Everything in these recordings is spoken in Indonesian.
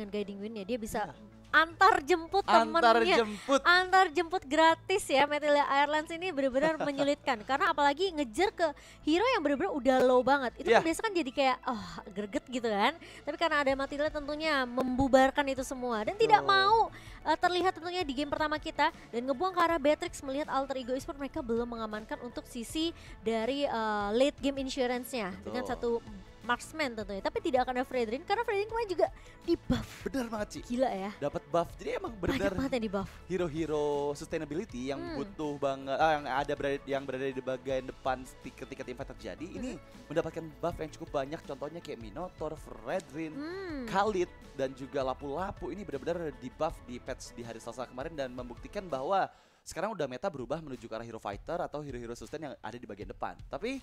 dengan guiding windnya dia bisa Iya. antar jemput Antar temennya, jemput. antar jemput gratis ya. Metelia Airlines ini benar-benar menyulitkan karena apalagi ngejar ke hero yang benar-benar udah low banget. Itu kan Iya. biasa kan jadi kayak greget gitu kan. Tapi karena ada Matilda tentunya membubarkan itu semua dan tidak Betul. mau terlihat tentunya di game pertama kita dan ngebuang ke arah Beatrix. Melihat Alter Ego Esports mereka belum mengamankan untuk sisi dari late game insurance-nya dengan Betul. satu marksman tentunya. Tapi tidak akan ada Fredrin karena Fredrin kemarin juga di buff. Bener banget Ci. Gila ya. Dapat buff. Jadi emang Banyak bener banget yang di buff. hero-hero sustainability yang butuh banget, yang berada di bagian depan ketika tim fight terjadi, ini mendapatkan buff yang cukup banyak. Contohnya kayak Minotaur, Fredrin, Khalid, dan juga Lapu-Lapu ini benar-benar di buff di patch di hari Selasa kemarin dan membuktikan bahwa sekarang udah meta berubah menuju ke arah hero fighter atau hero-hero sustain yang ada di bagian depan. Tapi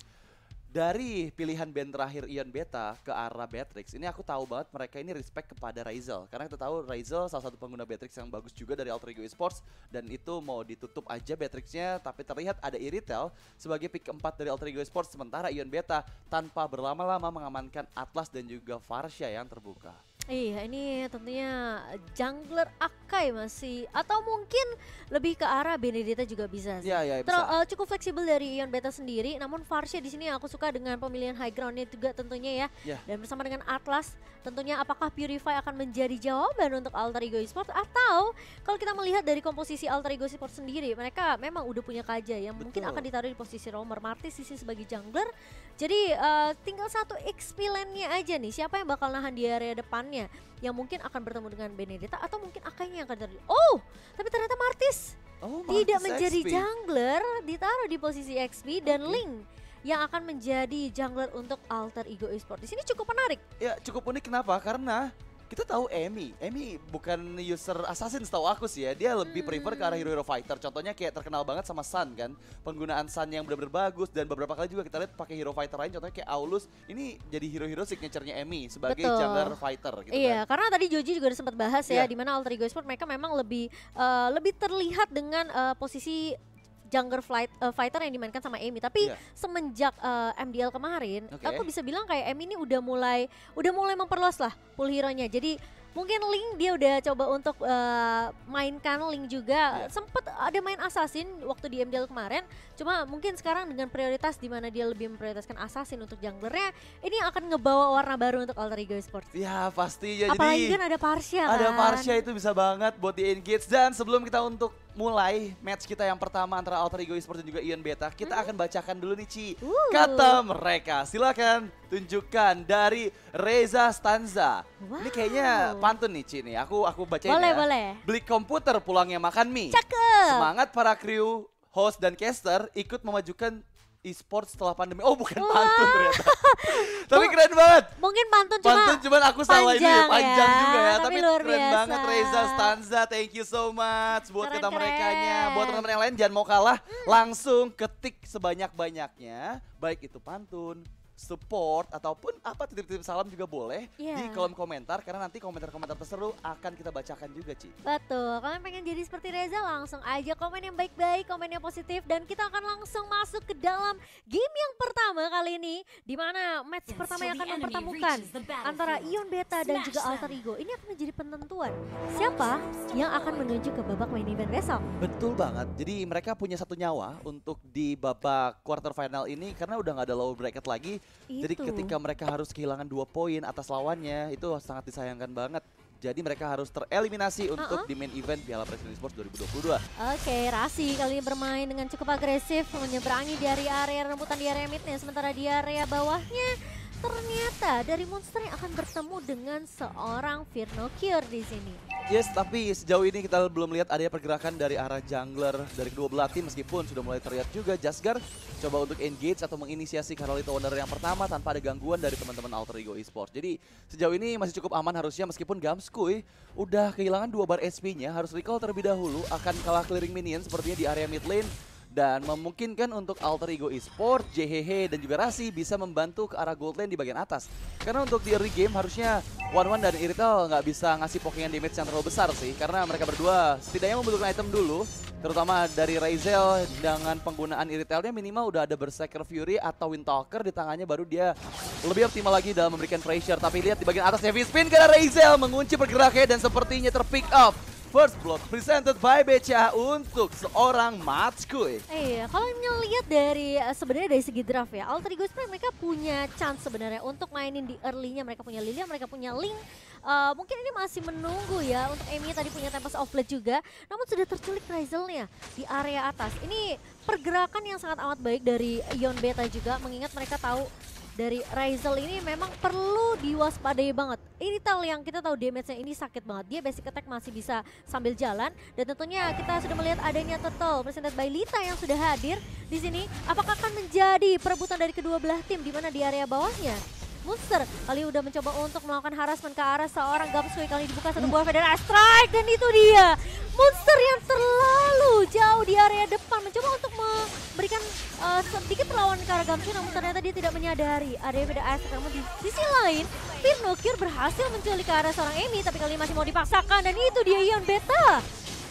dari pilihan band terakhir Ion Beta ke arah Beatrix, ini aku tahu banget mereka ini respect kepada Razel. Karena kita tahu Razel salah satu pengguna Beatrix yang bagus juga dari Alter Ego Esports. Dan itu mau ditutup aja Beatrixnya, tapi terlihat ada Iritel sebagai pick keempat dari Alter Ego Esports. Sementara Ion Beta tanpa berlama-lama mengamankan Atlas dan juga Varsha yang terbuka. Iya, ini tentunya jungler Akai masih atau mungkin lebih ke arah Benedetta juga bisa sih. Iya, bisa. Cukup fleksibel dari Ion Beta sendiri, namun Varsha di sini aku suka dengan pemilihan high groundnya juga tentunya ya. Iya. Dan bersama dengan Atlas, tentunya apakah Purify akan menjadi jawaban untuk Alter Ego Esports atau kalau kita melihat dari komposisi Alter Ego Esports sendiri, mereka memang udah punya Kaja yang mungkin Betul. akan ditaruh di posisi roamer, Martis sisi sebagai jungler. Jadi tinggal satu XP lane-nya aja nih, siapa yang bakal nahan di area depannya yang mungkin akan bertemu dengan Benedetta atau mungkin Akainya yang akan terjadi. Oh, tapi ternyata Martis Oh, tidak Martis menjadi XP. jungler, ditaruh di posisi XP dan Link yang akan menjadi jungler untuk Alter Ego Esports. Di sini cukup menarik. Ya cukup unik, kenapa? Karena kita tahu Emi bukan user assassin setahu aku sih ya. Dia lebih prefer ke arah hero-hero fighter. Contohnya kayak terkenal banget sama Sun kan. Penggunaan Sun yang benar-benar bagus dan beberapa kali juga kita lihat pakai hero fighter lain. Contohnya kayak Aulus. Ini jadi hero-hero signature-nya Emi sebagai Betul. jungler fighter gitu Iya, kan. karena tadi Joji juga udah sempat bahas ya, Iya. di mana Alter Ego Esports mereka memang lebih terlihat dengan posisi jungler fighter yang dimainkan sama Amy. Tapi Iya. semenjak MDL kemarin, Oke. aku bisa bilang kayak Amy ini udah mulai memperluas lah pool hero-nya. Jadi mungkin Link dia udah coba untuk mainkan Link juga. Iya. Sempet ada main Assassin waktu di MDL kemarin. Cuma mungkin sekarang dengan prioritas di mana dia lebih memprioritaskan Assassin untuk junglernya, ini akan ngebawa warna baru untuk Alter Ego Esports. Ya pasti ya. Apalagi Jadi kan ada Parsha kan. ada Varsha itu bisa banget buat di engage. Dan sebelum kita untuk mulai match kita yang pertama antara Alter Ego Esports dan juga Ion Beta, kita akan bacakan dulu nih Ci kata mereka. Silakan tunjukkan dari Reza Stanza. Wow. Ini kayaknya pantun nih Ci nih. Aku bacain Boleh, ya. boleh. Beli komputer pulangnya makan mie. Cakep. Semangat para kru, host dan caster ikut memajukan e-sport setelah pandemi. Oh bukan pantun ternyata. Tapi keren banget. Mungkin pantun Cuman aku salah ini panjang panjang ya, juga ya. tapi Tapi luar keren biasa. banget Reza Stanza. Thank you so much buat Keren, kita merekanya. keren. Buat teman-teman yang lain jangan mau kalah. Langsung ketik sebanyak-banyaknya. Baik itu pantun, support, ataupun apa titip-titip salam juga boleh Iya. di kolom komentar. Karena nanti komentar-komentar terseru akan kita bacakan juga Ci. Betul, kalian pengen jadi seperti Reza langsung aja komen yang baik-baik, komen yang positif dan kita akan langsung masuk ke dalam game yang pertama kali ini di mana match pertama yang akan mempertemukan antara Ion Beta dan juga Alter Ego. Ini akan menjadi penentuan siapa yang akan menuju ke babak main event besok. Betul banget. Jadi mereka punya satu nyawa untuk di babak quarter final ini karena udah nggak ada lower bracket lagi. Jadi Itu. ketika mereka harus kehilangan 2 poin atas lawannya itu sangat disayangkan banget. Jadi mereka harus tereliminasi untuk di main event Piala Presiden Esports 2022. Oke, Rasi kali ini bermain dengan cukup agresif, menyeberangi dari area rembutan di area midnya, sementara di area bawahnya ternyata dari monster yang akan bertemu dengan seorang Virnocure di sini. Yes, tapi sejauh ini kita belum lihat adanya pergerakan dari arah jungler dari kedua belah tim meskipun sudah mulai terlihat juga Jasgar coba untuk engage atau menginisiasi Carlito Wonder yang pertama tanpa ada gangguan dari teman-teman Alter Ego Esports. Jadi sejauh ini masih cukup aman harusnya meskipun Gamskuy udah kehilangan 2 bar SP-nya, harus recall terlebih dahulu, akan kalah clearing minion sepertinya di area mid lane. dan memungkinkan untuk Alter Ego Esports, JHH dan juga Rasi bisa membantu ke arah gold lane di bagian atas. Karena untuk di early game harusnya One dan Irithel nggak bisa ngasih pokingan damage yang terlalu besar sih, karena mereka berdua setidaknya membutuhkan item dulu, terutama dari Ryzel dengan penggunaan Irithelnya minimal udah ada Berserker Fury atau Windtalker di tangannya, baru dia lebih optimal lagi dalam memberikan pressure. Tapi lihat di bagian atas heavy spin karena Ryzel mengunci pergerakannya dan sepertinya terpick up. First blood presented by BCA untuk seorang Matskuy. Iya, kalau ngelihat dari sebenarnya dari segi draft ya, Alter Ego Esports mereka punya chance sebenarnya untuk mainin di early-nya. Mereka punya Lilia, mereka punya Link. Mungkin ini masih menunggu ya untuk Amy tadi punya Tempest of Blade juga. Namun sudah terculik Ryzelnya di area atas. Ini pergerakan yang sangat amat baik dari Ion Beta juga, mengingat mereka tahu dari Ryzel ini memang perlu diwaspadai banget. Irithel yang kita tahu damage-nya ini sakit banget. Dia basic attack masih bisa sambil jalan, dan tentunya kita sudah melihat adanya Turtle presented by Lita yang sudah hadir di sini. Apakah akan menjadi perebutan dari kedua belah tim, di mana di area bawahnya Monster kali udah mencoba untuk melakukan harassment ke arah seorang Gamsui. Kali dibuka satu buah Federal Strike, dan itu dia Monster yang terlalu jauh di area depan mencoba untuk memberikan sedikit perlawanan ke arah Gamsui, namun ternyata dia tidak menyadari ada Federal Strike. Namun di sisi lain Firnokir berhasil menculik ke arah seorang Amy, tapi kali ini masih mau dipaksakan, dan itu dia Ion Beta.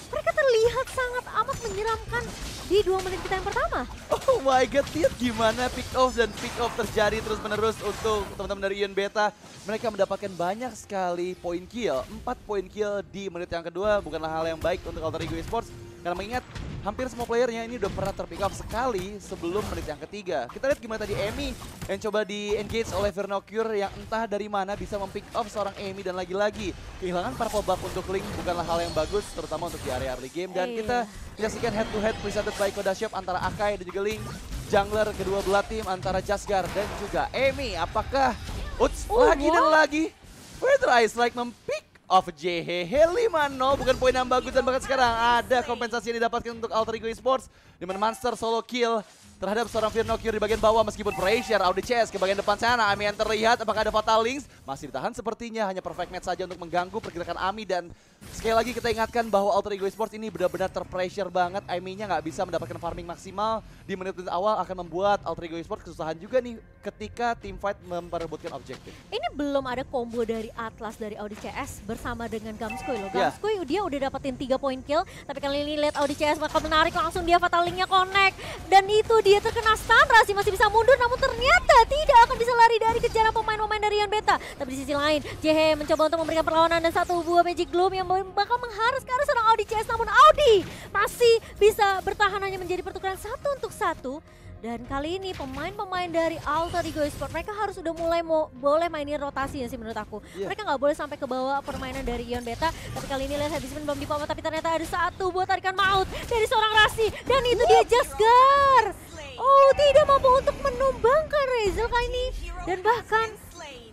Mereka terlihat sangat amat menyeramkan di 2 menit kita yang pertama. Oh my god, lihat gimana pick off dan pick off terjadi terus menerus untuk teman-teman dari Ion Beta. Mereka mendapatkan banyak sekali poin kill, 4 poin kill di menit yang kedua bukanlah hal yang baik untuk Alter Ego Esports. Karena mengingat hampir semua playernya ini udah pernah terpick up sekali sebelum menit yang ketiga. Kita lihat gimana tadi Amy yang coba di engage oleh Vernocure yang entah dari mana bisa mempick up seorang Amy, dan lagi-lagi kehilangan purple buff untuk Link bukanlah hal yang bagus terutama untuk di area early game. Dan kita menyaksikan head to head presented by Koda Shop antara Akai dan juga Link. Jungler kedua belah tim antara Jasgar dan juga Amy. Apakah lagi dan lagi Feather Ice like mempick of JHH 5-0, bukan poin yang bagus, dan bahkan sekarang ada kompensasi yang didapatkan untuk Alter Ego Esports di mana Monster solo kill terhadap seorang Firnokir di bagian bawah. Meskipun pressure Audi CS ke bagian depan sana, Ami yang terlihat apakah ada Fatal Links masih ditahan sepertinya, hanya perfect match saja untuk mengganggu pergerakan Ami. Dan sekali lagi kita ingatkan bahwa Alter Ego Esports ini benar-benar terpressure banget. Ami-nya nggak bisa mendapatkan farming maksimal di menit-menit awal, akan membuat Alter Ego Esports kesusahan juga nih ketika team fight memperebutkan objektif. Ini belum ada combo dari Atlas dari Audi CS bersama dengan Gamskuy loh. Gamskuy dia udah dapetin 3 poin kill, tapi kali ini lihat Audi CS bakal menarik, langsung dia Fatal Link-nya connect, dan itu dia terkena stun. Rasi masih bisa mundur, namun ternyata tidak akan bisa lari dari kejaran pemain-pemain dari Ion Beta. Tapi di sisi lain JH mencoba untuk memberikan perlawanan dan satu buah Magic Gloom yang bakal mengharas ke arah seorang Audi CS, namun Audi masih bisa bertahan hanya menjadi pertukaran 1 untuk 1. Dan kali ini pemain-pemain dari Alter Ego Esports mereka harus udah mulai boleh mainin rotasi ya sih menurut aku. Mereka nggak boleh sampai ke bawah permainan dari Ion Beta. Tapi kali ini lihat Habisman belum dipomot, tapi ternyata ada satu buat tarikan maut dari seorang Rasi, dan itu dia Jasgar. Oh, tidak mampu untuk menumbangkan Ryzel kali ini, dan bahkan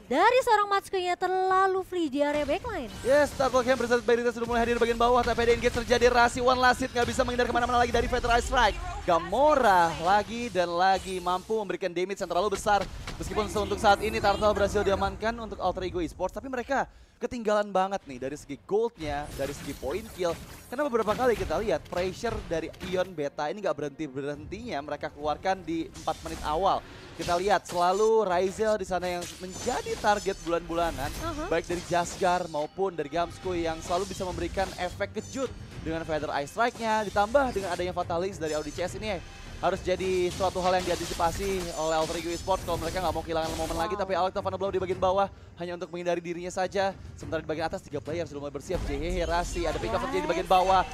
dari seorang Matskuy-nya terlalu free di area backline. Yes, Startball Camp bersama Berita sudah mulai hadir di bagian bawah, tapi ada engage terjadi. Rasi one last hit, nggak bisa menghindar kemana-mana lagi dari Feather Ice Strike. Gamora lagi dan lagi mampu memberikan damage yang terlalu besar. Meskipun untuk saat ini Turtle berhasil diamankan untuk Alter Ego Esports, tapi mereka ketinggalan banget nih dari segi goldnya, dari segi point kill. Karena beberapa kali kita lihat pressure dari Ion Beta ini nggak berhenti-berhentinya mereka keluarkan di 4 menit awal. Kita lihat selalu Ryzel di sana yang menjadi target bulan-bulanan, baik dari Jasgar maupun dari Gamskuy yang selalu bisa memberikan efek kejut dengan Feather Ice Strike-nya, ditambah dengan adanya Fatal Links dari Audi CS ini harus jadi suatu hal yang diantisipasi oleh Alter Ego Esports kalau mereka nggak mau kehilangan momen lagi. Tapi Alex Tavana Blow di bagian bawah hanya untuk menghindari dirinya saja. Sementara di bagian atas 3 player sudah mulai bersiap. JHH, Rasi, ada pick up terjadi di bagian bawah.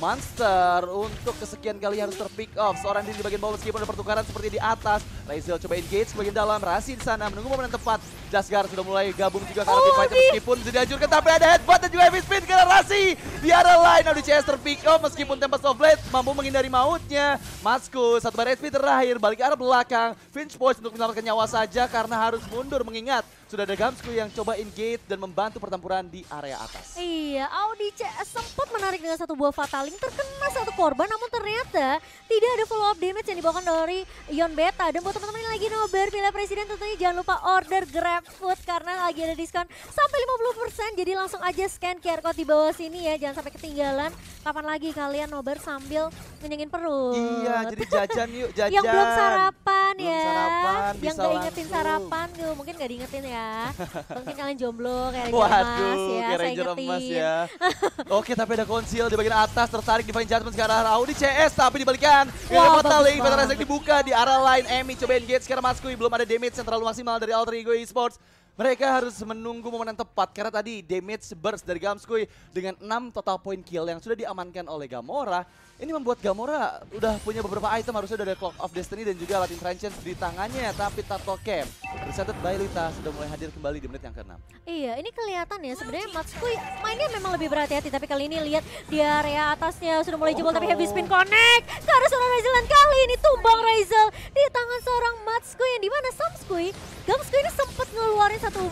Monster untuk kesekian kali harus terpick off. Seorang diri di bagian bawah meskipun ada pertukaran seperti di atas. Ryzel coba engage bagian dalam. Rasi di sana menunggu momen yang tepat. Jasgar sudah mulai gabung juga karena team fight meskipun sudah dihancurkan, tapi ada headbutt dan juga heavy spin karena Rasi di arah line. Audi CS terpick off meskipun Tempest of Blade mampu menghindari mautnya. Matskuy satu bar HP terakhir balik ke arah belakang. Finch Boys untuk menyelamatkan nyawa saja karena harus mundur mengingat sudah ada Gamskuy yang coba engage dan membantu pertempuran di area atas. Iya, Audi CS sempat menarik dengan satu buah Fatal Fataling terkena satu korban, namun ternyata tidak ada follow up damage yang dibawakan dari Ion Beta. Dan buat teman-teman yang lagi nobar Piala Presiden tentunya jangan lupa order GrabFood karena lagi ada diskon sampai 50%. Jadi langsung aja scan QR code di bawah sini ya, jangan sampai ketinggalan. Kapan lagi kalian nobar sambil ngenyengin perut? Iya, jadi jajan yuk, jajan. Yang belum sarapan belum ya, sarapan, yang bisa gak ingetin langsung. sarapan tuh, mungkin gak diingetin ya. Mungkin kalian jomblo kayak Ranger Waduh, Emas ya, kayak saya Ranger Emas ingetin. ya. Oke, tapi ada konsil di bagian atas, tertarik Divine Judgment ke arah Audi CS, tapi dibalikan. Wah, Fataling, bagus Fatal banget. Resek dibuka di arah line. Emi coba engage sekarang Matskui, belum ada damage yang terlalu maksimal dari Alter Ego Esports. Mereka harus menunggu momen yang tepat karena tadi damage burst dari Gamskui dengan 6 total point kill yang sudah diamankan oleh Gamora. Ini membuat Gamora udah punya beberapa item, harusnya udah ada Clock of Destiny dan juga alat Entrenchant di tangannya. Tapi Turtle Camp Resetted by Lita sudah mulai hadir kembali di menit yang ke-6. Iya, ini kelihatan ya sebenarnya Matskui mainnya memang lebih berhati-hati, tapi kali ini lihat di area atasnya sudah mulai jebol, tapi heavy spin connect ke arah seorang Razel, dan kali ini tumbang Razel di tangan seorang Matskui yang dimana Gamskui ini sempat ngeluarin satu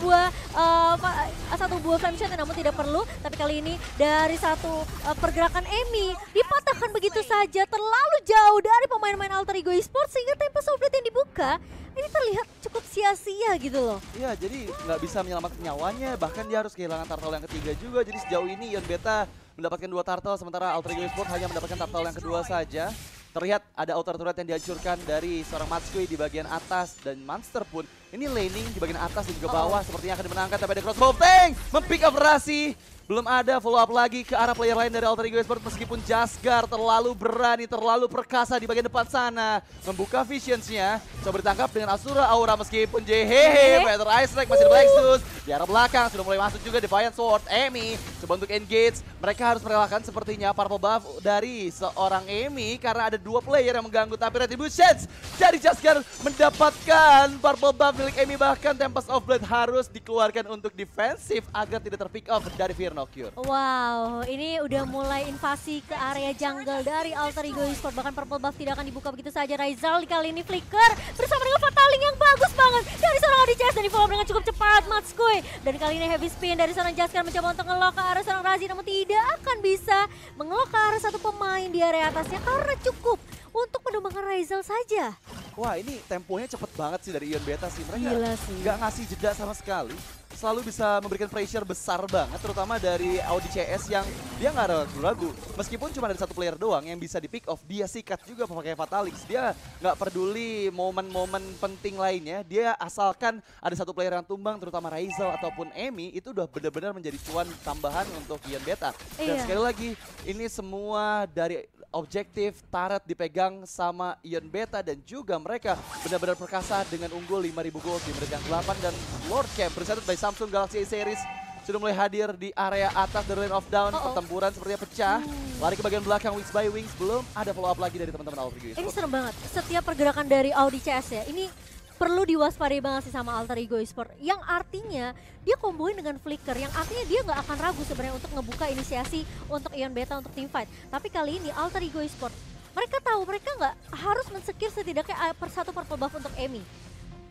buah flame shot namun tidak perlu, tapi kali ini dari satu pergerakan Emi dipatahkan begitu saja terlalu jauh dari pemain-pemain Alter Ego Esports sehingga Tempest of Fate yang dibuka ini terlihat cukup sia-sia gitu loh. Iya, jadi nggak bisa menyelamatkan nyawanya, bahkan dia harus kehilangan turtle yang ketiga juga. Jadi sejauh ini Ion Beta mendapatkan 2 turtle, sementara Alter Ego Esports hanya mendapatkan turtle yang kedua saja. Terlihat ada outer turret yang dihancurkan dari seorang Matskui di bagian atas, dan Monster pun ini laning di bagian atas dan juga bawah sepertinya akan dimenangkan, tapi ada crossbow tank mempick up Rasi. Belum ada follow up lagi ke arah player lain dari Alter Ego Esports meskipun Jaskar terlalu berani, terlalu perkasa di bagian depan sana. Membuka visionsnya, coba ditangkap dengan Asura Aura meskipun jehehe, Feather Ice Strike masih ada Blacksus. Di arah belakang sudah mulai masuk juga Defiant Sword, Emi coba untuk engage. Mereka harus merelakan sepertinya purple buff dari seorang Emi karena ada 2 player yang mengganggu, tapi Retributions dari Jaskar mendapatkan purple buff milik Emi, bahkan Tempest of Blood harus dikeluarkan untuk defensif agar tidak terpick off dari Fear No Cure. Wow, ini udah mulai invasi ke area jungle dari Alter Ego Esports. Bahkan purple buff tidak akan dibuka begitu saja. Raizal kali ini flicker bersama dengan Fataling yang bagus banget dari seorang ODCS dan di follow dengan cukup cepat Matskui. Dan kali ini heavy spin dari seorang Jaskar mencoba untuk ngelok ke arah seorang Razi, namun tidak akan bisa mengelok ke arah satu pemain di area atasnya karena cukup untuk menumbangkan Raizal saja. Wah, ini temponya cepet banget sih dari Ion Beta sih. Mereka Gila sih. nggak ngasih jeda sama sekali. Selalu bisa memberikan pressure besar banget, terutama dari Audi CS yang dia nggak ragu-ragu. Meskipun cuma ada 1 player doang yang bisa di pick off, dia sikat juga pakai Fatalix. Dia nggak peduli momen-momen penting lainnya, dia asalkan ada 1 player yang tumbang, terutama Raizal ataupun Emi, itu udah benar-benar menjadi cuan tambahan untuk Ion Beta. Dan sekali lagi, ini semua dari objektif turret dipegang sama Ion Beta, dan juga mereka benar-benar perkasa dengan unggul 5.000 gold di menit yang 8, dan Lord Camp presented by Samsung Galaxy A Series sudah mulai hadir di area atas dari Lane of Down. Pertempuran sepertinya pecah, lari ke bagian belakang Wings by Wings, belum ada follow up lagi dari teman-teman Alter Ego Esports. Ini serem banget, setiap pergerakan dari Audi CS ya, ini perlu diwaspadai banget sih sama Alter Ego Esports, yang artinya dia komboin dengan flicker, yang artinya dia nggak akan ragu sebenarnya untuk ngebuka inisiasi untuk Ion Beta untuk teamfight. Tapi kali ini Alter Ego Esports, mereka tahu mereka nggak harus men-secure setidaknya satu purple buff untuk Emi.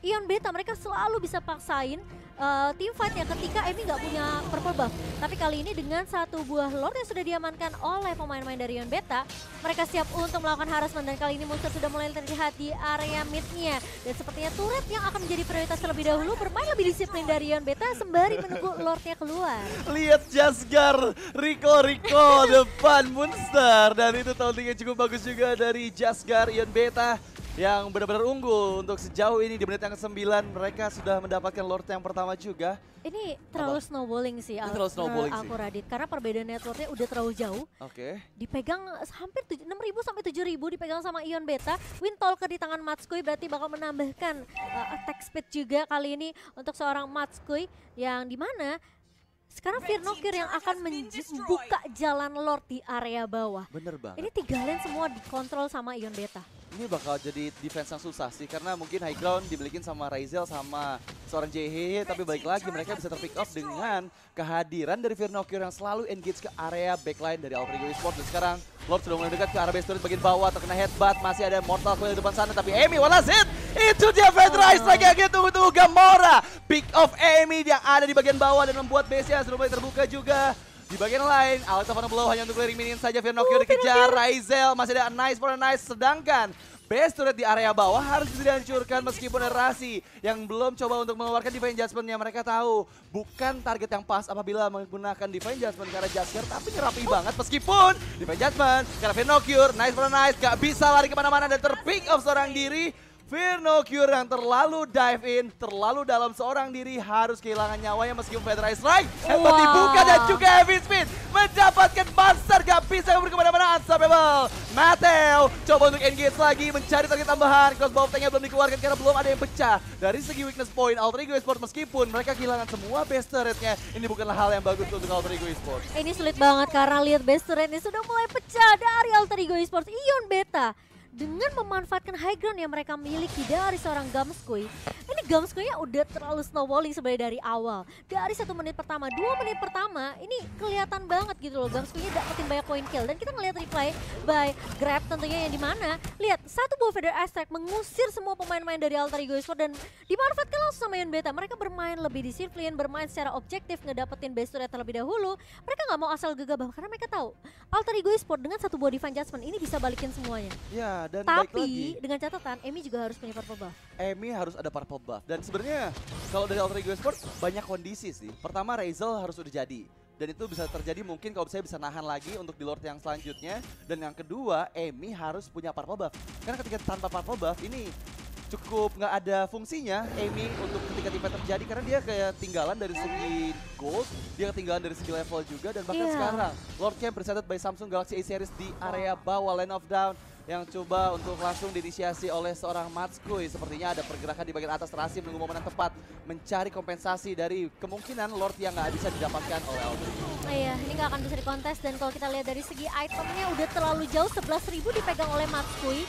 Ion Beta mereka selalu bisa paksain teamfight-nya ketika Emi nggak punya purple buff. Tapi kali ini dengan 1 buah Lord yang sudah diamankan oleh pemain-pemain dari Ion Beta, mereka siap untuk melakukan harassment, dan kali ini monster sudah mulai terlihat di area mid-nya. Dan sepertinya turret yang akan menjadi prioritas terlebih dahulu bermain lebih disiplin dari Ion Beta sembari menunggu Lord-nya keluar. Lihat Jaskar, Rico depan monster, dan itu tauntingnya cukup bagus juga dari Jaskar. Ion Beta yang benar-benar unggul untuk sejauh ini di menit yang ke-9. Mereka sudah mendapatkan Lord yang pertama juga. Ini terlalu snowballing sih, Terlalu snowballing sih. aku Radit, karena perbedaan networknya udah terlalu jauh. Oke. Dipegang hampir 6.000 sampai 7.000 dipegang sama Ion Beta. Windtalker di tangan Matskui berarti bakal menambahkan attack speed juga kali ini untuk seorang Matskui, yang dimana sekarang Fear No Cure yang akan membuka jalan Lord di area bawah. Bener banget. Ini 3 lane semua dikontrol sama Ion Beta. Ini bakal jadi defense yang susah sih, karena mungkin high ground dimiliki sama Raizal sama seorang JHH, tapi balik lagi mereka bisa terpick off dengan kehadiran dari Fear No Cure yang selalu engage ke area backline dari Alter Ego Esports. Dan sekarang Lord sudah mulai dekat ke arah base turret bagian bawah, terkena headbutt, masih ada Mortal Coil di depan sana, tapi Emi what is it? Itu dia Feather Ice lagi tunggu Gamora. Pick off Emi yang ada di bagian bawah dan membuat base-nya sudah mulai terbuka juga. Di bagian lain, Alex of Blow hanya untuk clearing minion saja. Firnokyo dikejar, Raizel masih ada nice for a nice. Sedangkan base turret di area bawah harus bisa dihancurkan meskipun ada Rasi yang belum coba untuk mengeluarkan Divine Judgment-nya. Mereka tahu bukan target yang pas apabila menggunakan Divine Judgment karena Jaskier, tapi rapi banget meskipun Divine Judgment karena Firnokyo, nice for a nice, gak bisa lari kemana-mana dan terpick off seorang diri. Firnokyo yang terlalu dive in, terlalu dalam seorang diri harus kehilangan nyawanya meskipun Feather Strike hebat dibuka dan juga heavy speed mendapatkan monster gak bisa kabur kemana-mana. Unstoppable Mateo coba untuk engage lagi mencari target tambahan. Crossbow tank-nya belum dikeluarkan karena belum ada yang pecah. Dari segi weakness point Alter Ego Esports meskipun mereka kehilangan semua base turret-nya, ini bukanlah hal yang bagus untuk Alter Ego Esports. Ini sulit banget karena lihat base turret-nya sudah mulai pecah dari Alter Ego Esports. Ion Beta dengan memanfaatkan high ground yang mereka miliki dari seorang Gamskui. Ini Gamskui-nya udah terlalu snowballing sebenarnya dari awal. Dari 1 menit pertama, 2 menit pertama, ini kelihatan banget gitu loh. Gamskui-nya dapetin banyak point kill. Dan kita ngeliat replay by Grab tentunya yang dimana. Lihat, satu buah Feather Strike mengusir semua pemain-pemain dari Alter Ego Esports dan dimanfaatkan langsung sama Ion Beta. Mereka bermain lebih disiplin, bermain secara objektif, ngedapetin base turret terlebih dahulu. Mereka nggak mau asal gegabah karena mereka tahu Alter Ego Esports dengan satu buah Divine Judgment ini bisa balikin semuanya. Ya, dan tapi dengan catatan Emi juga harus punya purple buff. Emi harus ada purple buff. Dan sebenarnya kalau dari Alter Ego Esports banyak kondisi sih. Pertama Raizel harus udah jadi. Dan itu bisa terjadi mungkin kalau saya bisa nahan lagi untuk di Lord yang selanjutnya. Dan yang kedua Emi harus punya purple buff. Karena ketika tanpa purple buff ini cukup nggak ada fungsinya Emi untuk ketika event terjadi. Karena dia kayak tinggalan dari segi gold. Dia ketinggalan dari segi level juga. Dan bahkan sekarang Lord Camp presented by Samsung Galaxy A Series di area bawah Land of Down. Yang coba untuk langsung diinisiasi oleh seorang Matskui. Sepertinya ada pergerakan di bagian atas. Rasi menunggu momen yang tepat mencari kompensasi dari kemungkinan Lord yang nggak bisa didapatkan oleh Alter. Iya, ini nggak akan bisa dikontes dan kalau kita lihat dari segi itemnya udah terlalu jauh, 11.000 dipegang oleh Matskui.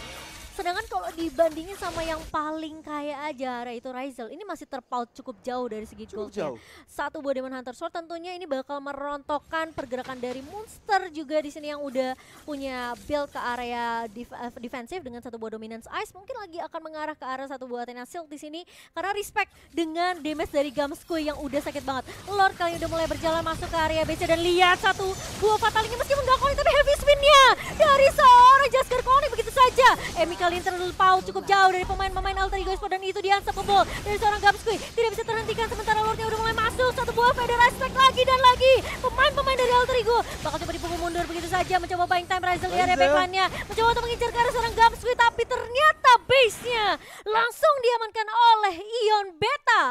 Sedangkan kalau dibandingin sama yang paling kaya aja, yaitu Raizel, ini masih terpaut cukup jauh dari segi goldnya. Satu buah Demon Hunter Sword tentunya ini bakal merontokkan pergerakan dari Monster juga di sini yang udah punya build ke area defensif dengan satu buah Dominance Ice. Mungkin lagi akan mengarah ke arah satu buah Athena Silk di sini karena respect dengan damage dari Gamskui yang udah sakit banget. Lord kali ini udah mulai berjalan masuk ke area BC dan lihat satu buah Fatality meskipun nggak connect tapi heavy spin-nya dari seorang Jaskier connect begitu saja. Emi kali ini terpaut cukup jauh dari pemain-pemain Alter Ego Esports dan itu dia unstoppable dari seorang Gamskui. Tidak bisa terhentikan sementara Lordnya udah mulai masuk. Satu buah Feather Strike lagi dan lagi. Pemain-pemain dari Alter Ego bakal coba dipukul mundur begitu saja. Mencoba buying time Raizel di area backline-nya. Mencoba untuk mengincar ke arah seorang Gamskui tapi ternyata base-nya langsung diamankan oleh Ion Beta.